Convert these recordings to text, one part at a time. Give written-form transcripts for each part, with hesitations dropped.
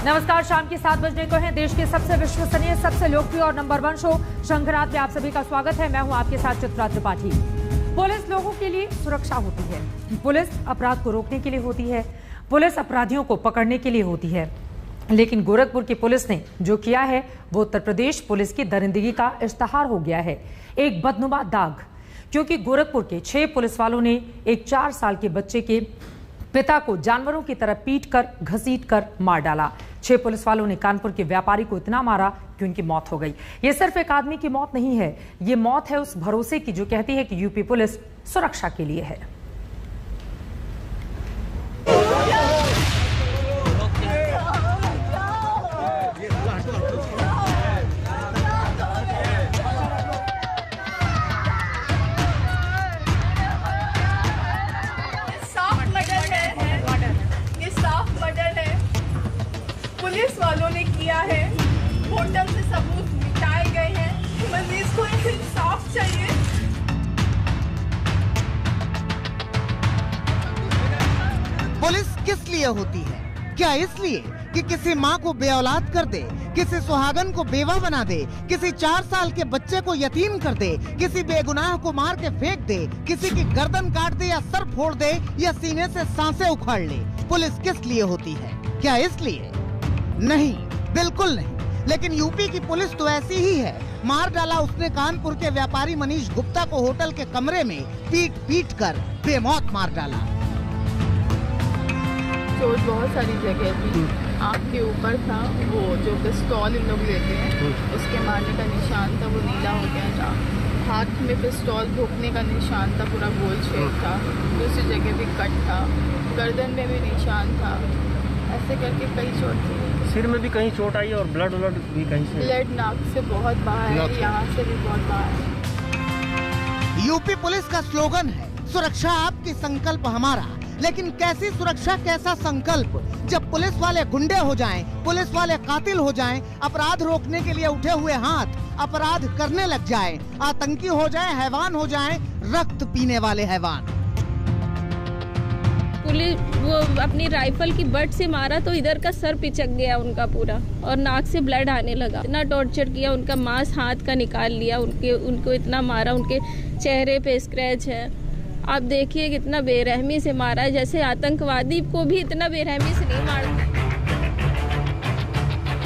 नमस्कार, शाम के 7 बजने को है। देश के सबसे विश्वसनीय, सबसे लोकप्रिय और नंबर 1 शो शंखरात में आप सभी का स्वागत है। मैं हूं आपके साथ चित्रा त्रिपाठी। पुलिस लोगों के लिए सुरक्षा होती है, पुलिस अपराध को रोकने के लिए होती है, पुलिस अपराधियों को पकड़ने के लिए होती है। लेकिन गोरखपुर की पुलिस ने जो किया है वो उत्तर प्रदेश पुलिस की दरिंदगी का इश्तहार हो गया है, एक बदनुमा दाग। क्योंकि गोरखपुर के 6 पुलिस वालों ने एक 4 साल के बच्चे के पिता को जानवरों की तरह पीट कर घसीट कर मार डाला। 6 पुलिस वालों ने कानपुर के व्यापारी को इतना मारा कि उनकी मौत हो गई। ये सिर्फ एक आदमी की मौत नहीं है, ये मौत है उस भरोसे की जो कहती है कि यूपी पुलिस सुरक्षा के लिए है। पुलिस वालों ने किया है, होटल से सबूत मिटाए गए हैं, मजीद को इंसाफ चाहिए। पुलिस किस लिए होती है? क्या इसलिए कि किसी माँ को बेऔलाद कर दे, किसी सुहागन को बेवा बना दे, किसी 4 साल के बच्चे को यतीम कर दे, किसी बेगुनाह को मार के फेंक दे, किसी की गर्दन काट दे या सर फोड़ दे या सीने से सांसें उखाड़ ले? पुलिस किस लिए होती है? क्या इसलिए? नहीं, बिल्कुल नहीं। लेकिन यूपी की पुलिस तो ऐसी ही है। मार डाला उसने कानपुर के व्यापारी मनीष गुप्ता को होटल के कमरे में पीट पीट कर बेमौत मार डाला। चोट बहुत सारी जगह थी, आँख के ऊपर था, वो जो पिस्तौल इन लोग लेते हैं उसके मारने का निशान था, वो नीला हो गया था। हाथ में पिस्तौल भोंकने का निशान था, पूरा गोल छेद था। दूसरी जगह भी कट था, गर्दन में भी निशान था। ऐसे करके कई चोट थी। सिर में भी कहीं चोट आई और ब्लड भी कहीं से? ब्लड नाक से बहुत बाहर है, यहाँ से भी बहुत बाहर है। यूपी पुलिस का स्लोगन है, सुरक्षा आपकी संकल्प हमारा। लेकिन कैसी सुरक्षा, कैसा संकल्प जब पुलिस वाले गुंडे हो जाएं, पुलिस वाले कातिल हो जाएं, अपराध रोकने के लिए उठे हुए हाथ अपराध करने लग जाएं, आतंकी हो जाएं, हैवान हो जाएं, रक्त पीने वाले हैवान। पुलिस वो अपनी राइफल की बट से मारा तो इधर का सर पिचक गया उनका पूरा और नाक से ब्लड आने लगा। इतना टॉर्चर किया, उनका मांस हाथ का निकाल लिया, उनको इतना मारा, उनके चेहरे पे स्क्रैच है। आप देखिए कितना बेरहमी से मारा है, जैसे आतंकवादी को भी इतना बेरहमी से नहीं मारते।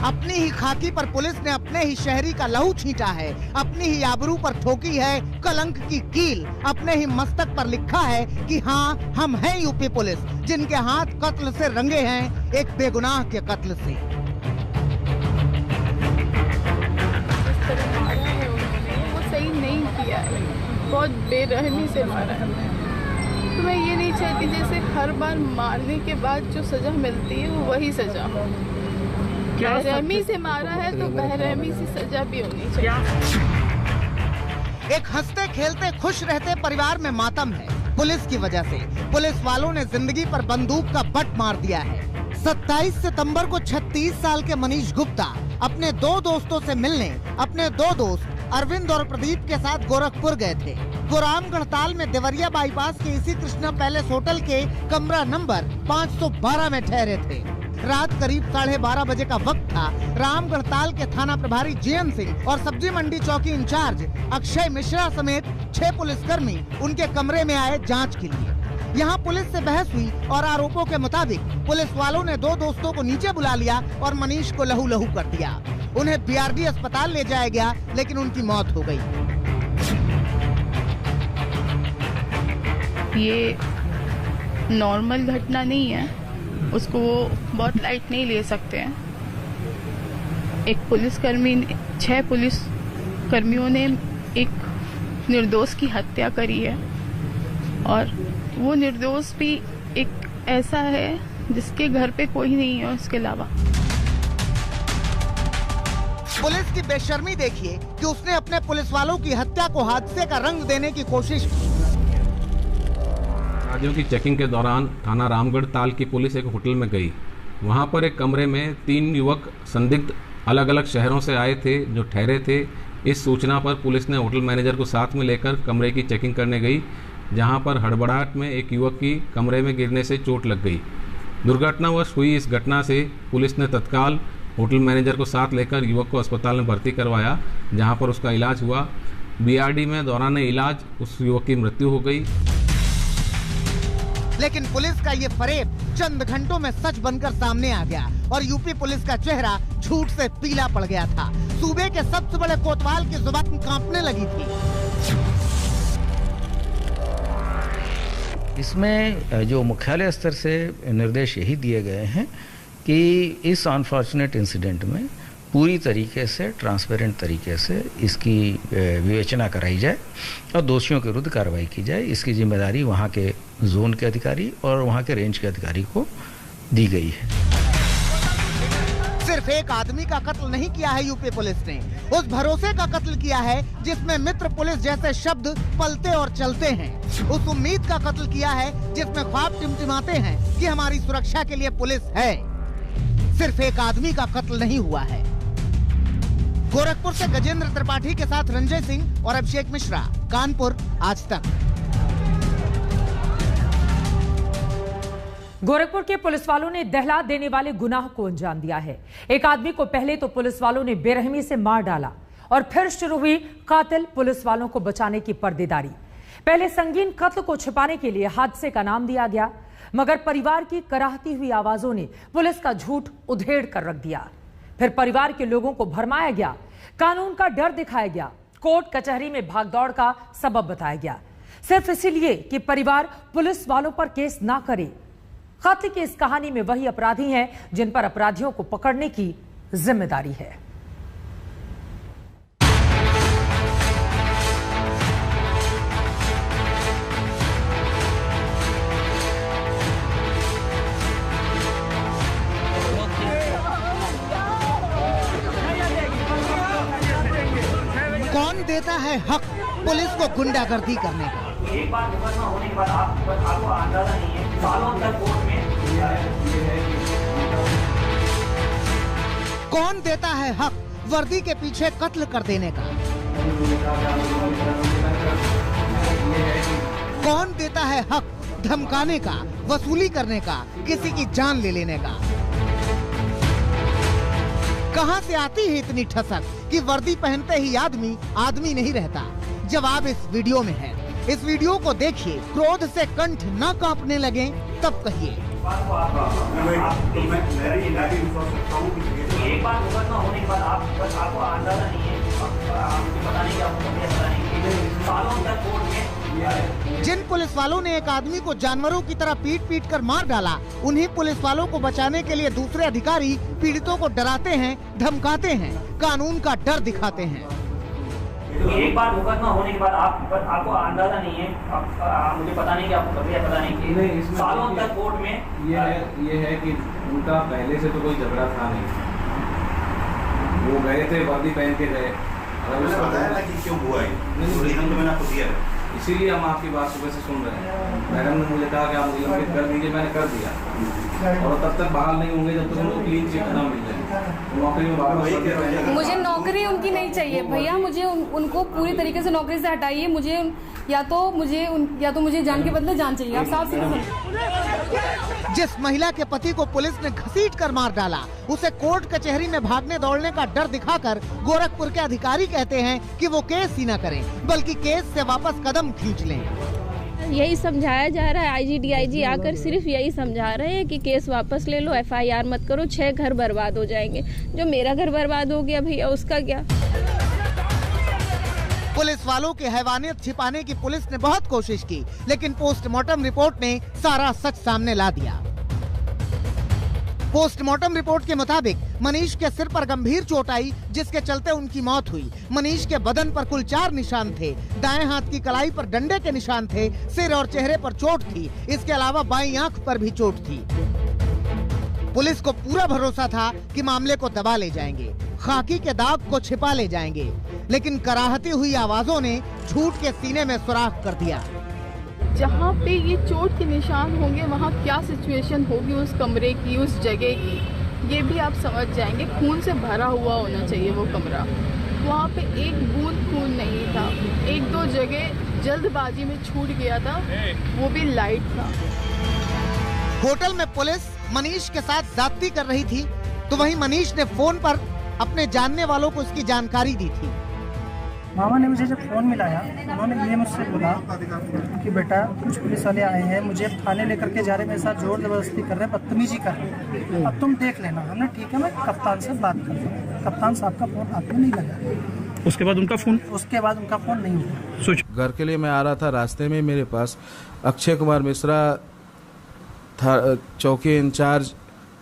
अपनी ही खाकी पर पुलिस ने अपने ही शहरी का लहू छींटा है, अपनी ही आबरू पर ठोकी है कलंक की कील, अपने ही मस्तक पर लिखा है कि हाँ, हम हैं यूपी पुलिस, जिनके हाथ कत्ल से रंगे हैं, एक बेगुनाह के कत्ल से। जिस तरह मारा है उन्होंने, वो सही नहीं किया है, बहुत बेरहमी से मारा है। तो मैं ये नहीं चाहती जैसे हर बार मारने के बाद जो सजा मिलती है वो वही सजा हो। बेरहमी से मारा है तो बेरहमी से सजा भी होनी चाहिए। एक हंसते खेलते खुश रहते परिवार में मातम है पुलिस की वजह से। पुलिस वालों ने जिंदगी पर बंदूक का बट मार दिया है। 27 सितंबर को 36 साल के मनीष गुप्ता अपने 2 दोस्तों से मिलने अपने 2 दोस्त अरविंद और प्रदीप के साथ गोरखपुर गए थे। वो रामगढ़ताल में देवरिया बाईपास के इसी कृष्णा पैलेस होटल के कमरा नंबर 512 में ठहरे थे। रात करीब 12:30 बजे का वक्त था। रामगढ़ताल के थाना प्रभारी जीएन सिंह और सब्जी मंडी चौकी इंचार्ज अक्षय मिश्रा समेत 6 पुलिसकर्मी उनके कमरे में आए जांच के लिए। यहाँ पुलिस से बहस हुई और आरोपों के मुताबिक पुलिस वालों ने 2 दोस्तों को नीचे बुला लिया और मनीष को लहू लहू कर दिया। उन्हें बीआरडी अस्पताल ले जाया गया, लेकिन उनकी मौत हो गई। ये नॉर्मल घटना नहीं है, उसको वो बहुत लाइट नहीं ले सकते हैं। एक पुलिसकर्मी, 6 पुलिसकर्मियों ने एक निर्दोष की हत्या करी है और वो निर्दोष भी एक ऐसा है जिसके घर पे कोई नहीं है उसके अलावा। पुलिस की बेशर्मी देखिए कि उसने अपने पुलिस वालों की हत्या को हादसे का रंग देने की कोशिश की। अपराधियों की चेकिंग के दौरान थाना रामगढ़ताल की पुलिस एक होटल में गई। वहां पर एक कमरे में 3 युवक संदिग्ध अलग अलग शहरों से आए थे जो ठहरे थे। इस सूचना पर पुलिस ने होटल मैनेजर को साथ में लेकर कमरे की चेकिंग करने गई, जहां पर हड़बड़ाहट में एक युवक की कमरे में गिरने से चोट लग गई। दुर्घटनावश हुई इस घटना से पुलिस ने तत्काल होटल मैनेजर को साथ लेकर युवक को अस्पताल में भर्ती करवाया, जहां पर उसका इलाज हुआ। बीआरडी में दौरान इलाज उस युवक की मृत्यु हो गई। लेकिन पुलिस का ये फरेब चंद घंटों में सच बनकर सामने आ गया और यूपी पुलिस का चेहरा झूठ से पीला पड़ गया था। सूबे के सबसे बड़े कोतवाल की जुबान कांपने लगी थी। इसमें जो मुख्यालय स्तर से निर्देश यही दिए गए हैं कि इस अनफॉर्चुनेट इंसिडेंट में पूरी तरीके से ट्रांसपेरेंट तरीके से इसकी विवेचना कराई जाए और दोषियों के विरुद्ध कार्रवाई की जाए। इसकी जिम्मेदारी वहाँ के जोन के अधिकारी और वहाँ के रेंज के अधिकारी को दी गई है। सिर्फ एक आदमी का कत्ल नहीं किया है यूपी पुलिस ने, उस भरोसे का कत्ल किया है जिसमें मित्र पुलिस जैसे शब्द पलते और चलते हैं। उस उम्मीद का कत्ल किया है जिसमें ख्वाब टिमटिमाते हैं कि हमारी सुरक्षा के लिए पुलिस है। सिर्फ एक आदमी का कत्ल नहीं हुआ है। गोरखपुर से गजेंद्र त्रिपाठी के साथ रंजय सिंह और अभिषेक मिश्रा, कानपुर, आज तक। गोरखपुर के पुलिस वालों ने दहला देने वाले गुनाह को अंजाम दिया है। एक आदमी को पहले तो पुलिस वालों ने बेरहमी से मार डाला और फिर शुरू हुई कातिल पुलिस वालों को बचाने की पर्देदारी। पहले संगीन कत्ल को छिपाने के लिए हादसे का नाम दिया गया, मगर परिवार की कराहती हुई आवाजों ने पुलिस का झूठ उधेड़ कर रख दिया। फिर परिवार के लोगों को भरमाया गया, कानून का डर दिखाया गया, कोर्ट कचहरी में भागदौड़ का सबब बताया गया, सिर्फ इसीलिए कि परिवार पुलिस वालों पर केस ना करे। कत्ल की इस कहानी में वही अपराधी हैं जिन पर अपराधियों को पकड़ने की जिम्मेदारी है। कौन देता है हक पुलिस को गुंडागर्दी करने का? एक बार मुकदमा होने के बाद आपको अंदाजा नहीं है, सालों तक कोर्ट में कौन देता है हक वर्दी के पीछे कत्ल कर देने का? कौन देता है हक धमकाने का, वसूली करने का, किसी की जान ले लेने का? कहां से आती है इतनी ठसक कि वर्दी पहनते ही आदमी आदमी नहीं रहता? जवाब इस वीडियो में है। इस वीडियो को देखिए, क्रोध से कंठ न कांपने लगे तब कहिए। एक बार मुकदमा होने के बाद आपको अंदाजा नहीं है, आपको पता नहीं कि आपको पता नहीं, सालों तक कोर्ट में। जिन पुलिस वालों ने एक आदमी को जानवरों की तरह पीट पीट कर मार डाला, उन्हीं पुलिस वालों को बचाने के लिए दूसरे अधिकारी पीड़ितों को डराते हैं, धमकाते हैं, कानून का डर दिखाते हैं। एक बार मुकदमा होने के बाद आपको अंदाजा नहीं है, मुझे पता नहीं कि आपको पता नहीं कि सालों तक कोर्ट में। ये है कि उनका पहले से तो कोई झगड़ा था नहीं, वो गए थे वर्दी पहन के गए। क्यों हुआ है? इसीलिए हम आपकी बात सुबह से सुन रहे हैं। मैडम ने मुझे कहा कि आप मुझे नोटिस कर दीजिए, मैंने कर दिया, और तब तक बहाल नहीं होंगे जब तक उनको क्लीन चिट ना मिल जाए। नौकरी में बाहर मुझे नौकरी उनकी नहीं चाहिए भैया, मुझे उनको पूरी तरीके से नौकरी से हटाइए। मुझे या तो मुझे जान के बदले जान चाहिए। आप साफ सीधे। जिस महिला के पति को पुलिस ने घसीट कर मार डाला, उसे कोर्ट कचहरी में भागने दौड़ने का डर दिखाकर गोरखपुर के अधिकारी कहते हैं कि वो केस ही न करें, बल्कि केस से वापस कदम खींच लें। यही समझाया जा रहा है, आईजी डीआईजी आकर सिर्फ यही समझा रहे हैं कि केस वापस ले लो, एफआईआर मत करो, 6 घर बर्बाद हो जाएंगे। जो मेरा घर बर्बाद हो गया भैया, उसका क्या? पुलिस वालों की हैवानियत छिपाने की पुलिस ने बहुत कोशिश की, लेकिन पोस्टमार्टम रिपोर्ट ने सारा सच सामने ला दिया। पोस्टमार्टम रिपोर्ट के मुताबिक मनीष के सिर पर गंभीर चोट आई, जिसके चलते उनकी मौत हुई। मनीष के बदन पर कुल 4 निशान थे। दाएं हाथ की कलाई पर डंडे के निशान थे, सिर और चेहरे पर चोट थी। इसके अलावा बाईं आंख पर भी चोट थी। पुलिस को पूरा भरोसा था कि मामले को दबा ले जाएंगे, खाकी के दाग को छिपा ले जाएंगे, लेकिन कराहती हुई आवाजों ने झूठ के सीने में सुराख कर दिया। जहाँ पे ये चोट के निशान होंगे वहाँ क्या सिचुएशन होगी उस कमरे की, उस जगह की, ये भी आप समझ जाएंगे। खून से भरा हुआ होना चाहिए वो कमरा। वहाँ पे एक बूंद खून नहीं था। 1-2 जगह जल्दबाजी में छूट गया था, वो भी लाइट था। होटल में पुलिस मनीष के साथ ज्यादती कर रही थी, तो वहीं मनीष ने फोन पर अपने जानने वालों को इसकी जानकारी दी थी। मामा ने मुझे जब फ़ोन मिलाया, उन्होंने ये मुझसे बोला कि बेटा कुछ पुलिस वाले आए हैं, मुझे थाने लेकर के जा रहे, मेरे साथ जोर जबरदस्ती कर रहे हैं, बदतमीजी कर रहे हैं, अब तुम देख लेना। हमने ठीक है, मैं कप्तान से बात कर रहा हूँ। कप्तान साहब का फ़ोन हाथ में नहीं लगा। उसके बाद उनका फ़ोन नहीं हुआ। घर के लिए मैं आ रहा था, रास्ते में मेरे पास अक्षय कुमार मिश्रा था, चौकी इंचार्ज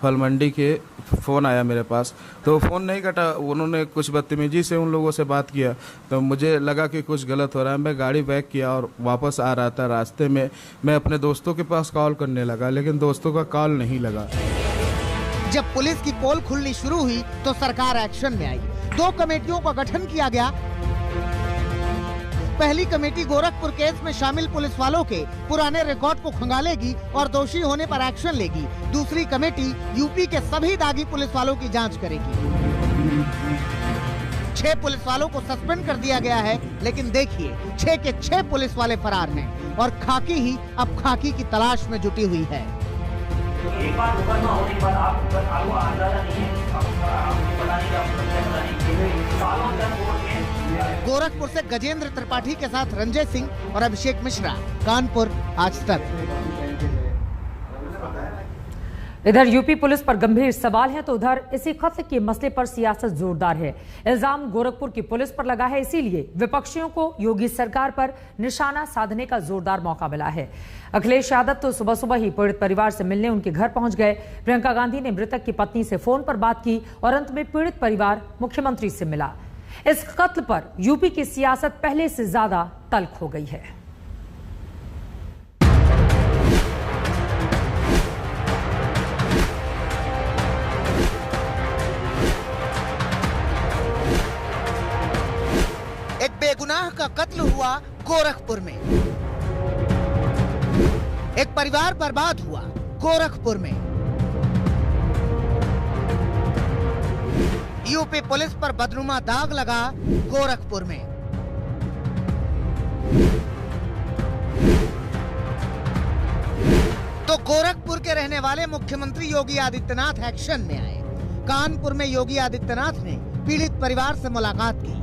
फल मंडी के, फ़ोन आया मेरे पास। तो फ़ोन नहीं कटा, उन्होंने कुछ बदतमीजी से उन लोगों से बात किया, तो मुझे लगा कि कुछ गलत हो रहा है। मैं गाड़ी बैक किया और वापस आ रहा था। रास्ते में मैं अपने दोस्तों के पास कॉल करने लगा, लेकिन दोस्तों का कॉल नहीं लगा। जब पुलिस की पोल खुलनी शुरू हुई तो सरकार एक्शन में आई। 2 कमेटियों का गठन किया गया। पहली कमेटी गोरखपुर केस में शामिल पुलिस वालों के पुराने रिकॉर्ड को खंगालेगी और दोषी होने पर एक्शन लेगी। दूसरी कमेटी यूपी के सभी दागी पुलिस वालों की जांच करेगी। 6 पुलिस वालों को सस्पेंड कर दिया गया है, लेकिन देखिए 6 के 6 पुलिस वाले फरार हैं और खाकी ही अब खाकी की तलाश में जुटी हुई है। एक बार मुकदमा होने के बाद आपको अंदाजा नहीं है, आपको पता नहीं, आपको पता नहीं, सालों तक कोर्ट में। गोरखपुर से गजेंद्र त्रिपाठी के साथ रंजय सिंह और अभिषेक मिश्रा, कानपुर, आज तक। इधर यूपी पुलिस पर गंभीर सवाल है, तो उधर इसी कत्ल के मसले पर सियासत जोरदार है। इल्जाम गोरखपुर की पुलिस पर लगा है, इसीलिए विपक्षियों को योगी सरकार पर निशाना साधने का जोरदार मौका मिला है। अखिलेश यादव तो सुबह सुबह ही पीड़ित परिवार से मिलने उनके घर पहुंच गए। प्रियंका गांधी ने मृतक की पत्नी से फोन पर बात की और अंत में पीड़ित परिवार मुख्यमंत्री से मिला। इस कत्ल पर यूपी की सियासत पहले से ज्यादा तल्ख हो गई है। एक बेगुनाह का कत्ल हुआ गोरखपुर में। एक परिवार बर्बाद हुआ गोरखपुर में। यूपी पुलिस पर बदनुमा दाग लगा गोरखपुर में। तो गोरखपुर के रहने वाले मुख्यमंत्री योगी आदित्यनाथ एक्शन में आए। कानपुर में योगी आदित्यनाथ ने पीड़ित परिवार से मुलाकात की।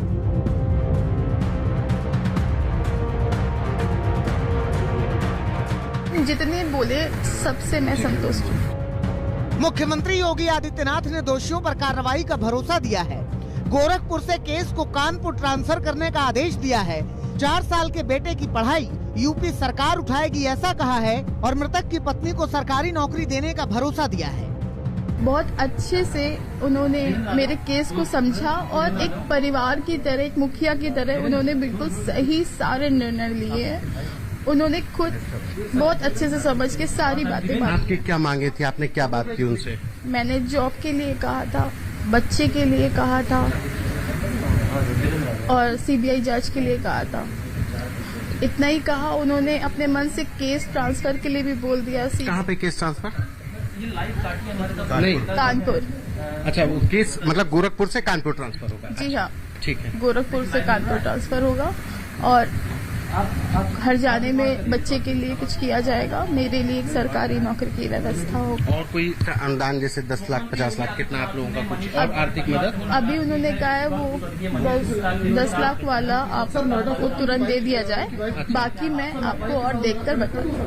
जितने बोले सबसे मैं संतुष्ट हूँ। मुख्यमंत्री योगी आदित्यनाथ ने दोषियों पर कार्रवाई का भरोसा दिया है। गोरखपुर से केस को कानपुर ट्रांसफर करने का आदेश दिया है। 4 साल के बेटे की पढ़ाई यूपी सरकार उठाएगी, ऐसा कहा है और मृतक की पत्नी को सरकारी नौकरी देने का भरोसा दिया है। बहुत अच्छे से उन्होंने मेरे केस को समझा और एक परिवार की तरह, एक मुखिया की तरह उन्होंने बिल्कुल सही सारे निर्णय लिए हैं। उन्होंने खुद बहुत अच्छे से समझ के सारी बातें। आपकी क्या मांगे थी, आपने क्या बात की उनसे? मैंने जॉब के लिए कहा था, बच्चे के लिए कहा था और सीबीआई जज के लिए कहा था। इतना ही कहा। उन्होंने अपने मन से केस ट्रांसफर के लिए भी बोल दिया। कहाँ पे केस ट्रांसफर? नहीं, कानपुर। अच्छा, वो केस मतलब गोरखपुर से कानपुर ट्रांसफर होगा? जी हाँ, ठीक है। गोरखपुर से कानपुर ट्रांसफर होगा और हर जाने में बच्चे के लिए कुछ किया जाएगा। मेरे लिए एक सरकारी नौकरी की व्यवस्था होगी। और कोई अनुदान जैसे 10 लाख 50 लाख कितना आप लोगों का कुछ और आर्थिक मदद? अभी उन्होंने कहा है वो 10 लाख वाला आप लोगों को तुरंत दे दिया जाए। बाकी मैं आपको और देखकर बताऊंगा।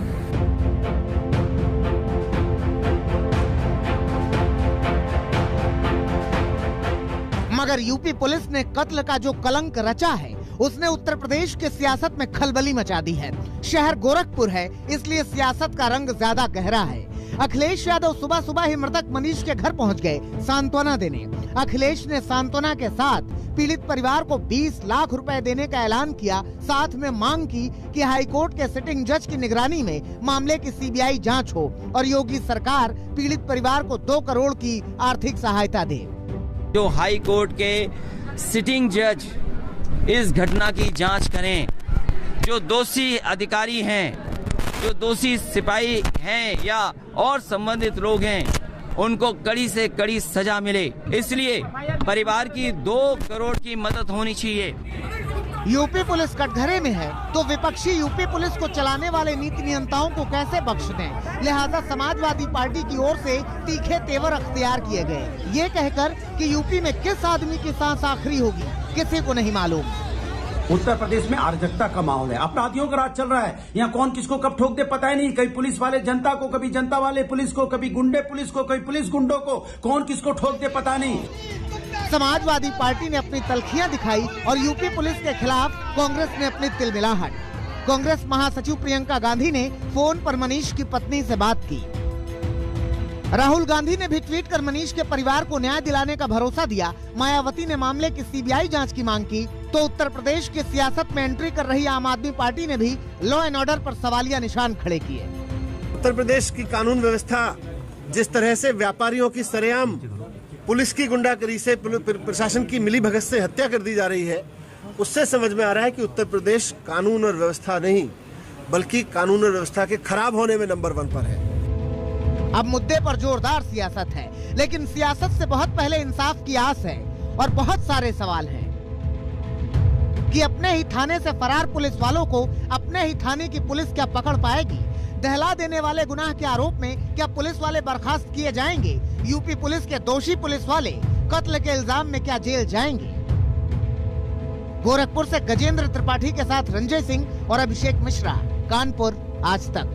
मगर यूपी पुलिस ने कत्ल का जो कलंक रचा है, उसने उत्तर प्रदेश के सियासत में खलबली मचा दी है। शहर गोरखपुर है, इसलिए सियासत का रंग ज्यादा गहरा है। अखिलेश यादव सुबह सुबह ही मृतक मनीष के घर पहुंच गए सांत्वना देने। अखिलेश ने सांत्वना के साथ पीड़ित परिवार को 20 लाख रुपए देने का ऐलान किया। साथ में मांग की कि हाईकोर्ट के सिटिंग जज की निगरानी में मामले की सीबीआई जांच हो और योगी सरकार पीड़ित परिवार को 2 करोड़ की आर्थिक सहायता दे। जो हाई कोर्ट के सिटिंग जज इस घटना की जांच करें। जो दोषी अधिकारी हैं, जो दोषी सिपाही हैं या और संबंधित लोग हैं, उनको कड़ी से कड़ी सजा मिले। इसलिए परिवार की 2 करोड़ की मदद होनी चाहिए। यूपी पुलिस कटघरे में है तो विपक्षी यूपी पुलिस को चलाने वाले नीति नियंताओं को कैसे बख्श दें। लिहाजा समाजवादी पार्टी की ओर से तीखे तेवर अख्तियार किए गए। ये कहकर कि यूपी में किस आदमी की सांस आखिरी होगी किसी को नहीं मालूम। उत्तर प्रदेश में अराजकता का माहौल है, अपराधियों का राज चल रहा है। यहाँ कौन किसको कब ठोक दे पता ही नहीं। कभी पुलिस वाले जनता को, कभी जनता वाले पुलिस को, कभी गुंडे पुलिस को, कभी पुलिस गुंडों को, कौन किसको ठोक दे पता नहीं। समाजवादी पार्टी ने अपनी तलखियां दिखाई और यूपी पुलिस के खिलाफ कांग्रेस ने अपनी तिलमिलाहट। कांग्रेस महासचिव प्रियंका गांधी ने फोन पर मनीष की पत्नी से बात की। राहुल गांधी ने भी ट्वीट कर मनीष के परिवार को न्याय दिलाने का भरोसा दिया। मायावती ने मामले की सीबीआई जांच की मांग की तो उत्तर प्रदेश की सियासत में एंट्री कर रही आम आदमी पार्टी ने भी लॉ एंड ऑर्डर पर सवालिया निशान खड़े किए। उत्तर प्रदेश की कानून व्यवस्था जिस तरह से व्यापारियों की सरेआम पुलिस की गुंडागर्दी से, प्रशासन की मिलीभगत से हत्या कर दी जा रही है, उससे समझ में आ रहा है कि उत्तर प्रदेश कानून और व्यवस्था नहीं बल्कि कानून और व्यवस्था के खराब होने में नंबर 1 पर है। अब मुद्दे पर जोरदार सियासत है, लेकिन सियासत से बहुत पहले इंसाफ की आस है और बहुत सारे सवाल हैं कि अपने ही थाने से फरार पुलिस वालों को अपने ही थाने की पुलिस क्या पकड़ पाएगी। दहला देने वाले गुनाह के आरोप में क्या पुलिस वाले बर्खास्त किए जाएंगे। यूपी पुलिस के दोषी पुलिस वाले कत्ल के इल्जाम में क्या जेल जाएंगे। गोरखपुर से गजेंद्र त्रिपाठी के साथ रंजय सिंह और अभिषेक मिश्रा, कानपुर, आज तक।